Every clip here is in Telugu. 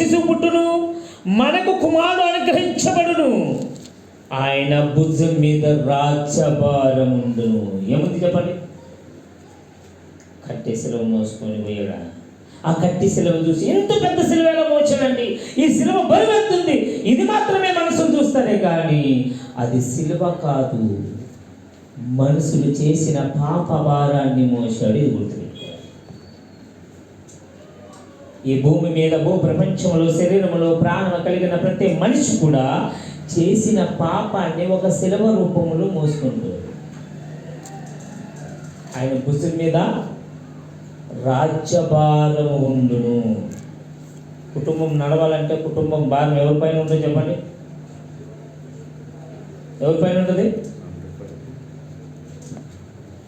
శిశువు పుట్టును, మనకు కుమారుడు అనుగ్రహించబడును, ఆయన భుజం మీద రాజ్యభారం ఉండును. ఏముంది చెప్పండి? కట్టె శిలువ మోసుకొని పోయాడా? ఆ కట్టి శిలువ చూసి ఎంత పెద్ద శిలువ ఎలా మోచాడండి, ఈ శిలువ బరువెత్తుంది, ఇది మాత్రమే మనసును చూస్తారే కానీ అది శిలువ కాదు, మనుషులు చేసిన పాప భారాన్ని మోసాడు. ఇది గుర్తుపెట్టుకోవాలి. ఈ భూమి మీద భూ ప్రపంచంలో శరీరంలో ప్రాణం కలిగిన ప్రతి మనిషి కూడా చేసిన పాపాన్ని ఒక శిలువ రూపంలో మోసుకుంటాడు. ఆయన భుజం మీద రాజ్యభారము ఉండును. కుటుంబం నడవాలంటే కుటుంబం భారం ఎవరిపైన ఉంటుంది చెప్పండి? ఎవరిపైన ఉంటుంది?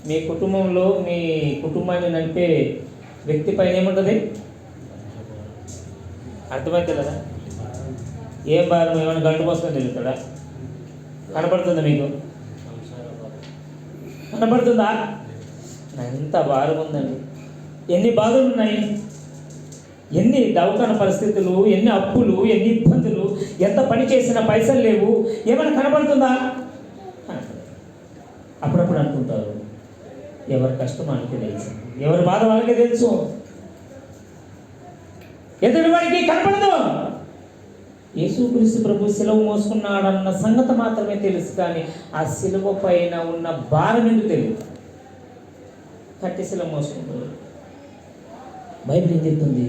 మీ కుటుంబంలో మీ కుటుంబాన్ని నడిపే వ్యక్తి పైన ఏముంటుంది? అర్థమైతే కదా? ఏం భారం? ఏమైనా గంట పోసుకొని తిరుగుతాడా? కనపడుతుందా మీకు? కనపడుతుందా? ఎంత భారం ఉందండి, ఎన్ని బాధలు ఉన్నాయి, ఎన్ని దవాఖాన పరిస్థితులు, ఎన్ని అప్పులు, ఎన్ని ఇబ్బందులు, ఎంత పని చేసిన పైసలు లేవు, ఏమైనా కనబడుతుందా? అప్పుడప్పుడు అనుకుంటారు ఎవరి కష్టం మనకే తెలుసు, ఎవరి బాధ వాళ్ళకే తెలుసు, ఎదుటివాడికి కనపడదు. యేసుక్రీస్తు ప్రభు శిలువ మోసుకున్నాడన్న సంగతి మాత్రమే తెలుసు, కానీ ఆ శిలువ పైన ఉన్న భారం ఎందుకు తెలియదు. కట్టి శిలువ మోసుకుంటారు. బైబిల్ ఏం చెప్తుంది?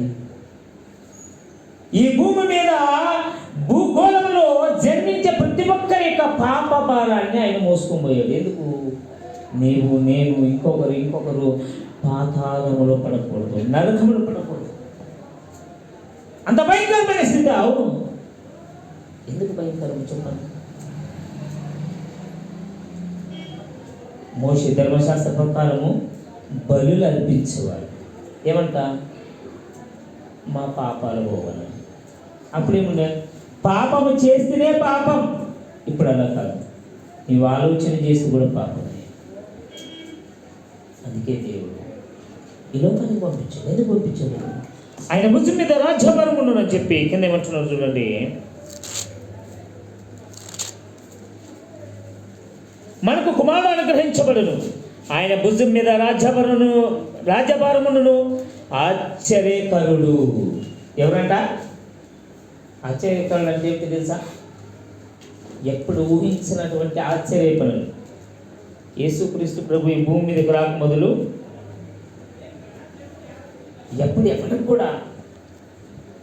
ఈ భూమి మీద భూగోళంలో జన్మించే ప్రతి ఒక్కరి యొక్క పాప భారాన్ని ఆయన మోసుకొని పోయాడు. ఎందుకు? నీవు, నేను, ఇంకొకరు పాతాళములో పడకూడదు, నరకములో పడకూడదు. అంత భయంకరమైన స్థితి. అవును, ఎందుకు భయంకరం చెప్పండి? మోషే ధర్మశాస్త్ర ప్రకారము బలులు అర్పించేవారు. ఏమంట? మా పాపాలు పోవాలి. అప్పుడేముండే? పాపము చేస్తేనే పాపం. ఇప్పుడు అలా కాదు, నీవు ఆలోచన చేసి కూడా పాపమే. అందుకే దేవుడు ఈ లోకానికి పంపించాడు. ఎందుకు పంపించాడు? ఆయన భుజం మీద రాజ్యభారం ఉండునని చెప్పి కింద ఏమంటున్నారు చూడండి. మనకు కుమారుడు అనుగ్రహించబడును, ఆయన భుజం మీద రాజ్యభారమును. ఆశ్చర్యకరుడు. ఎవరంట? ఆశ్చర్యకరుడు అంటే ఏంటి తెలుసా? ఎప్పుడు ఊహించినటువంటి ఆశ్చర్య పనులు. యేసుక్రీస్తు ప్రభు ఈ భూమి మీదకి రాక మొదలు ఎప్పటికి కూడా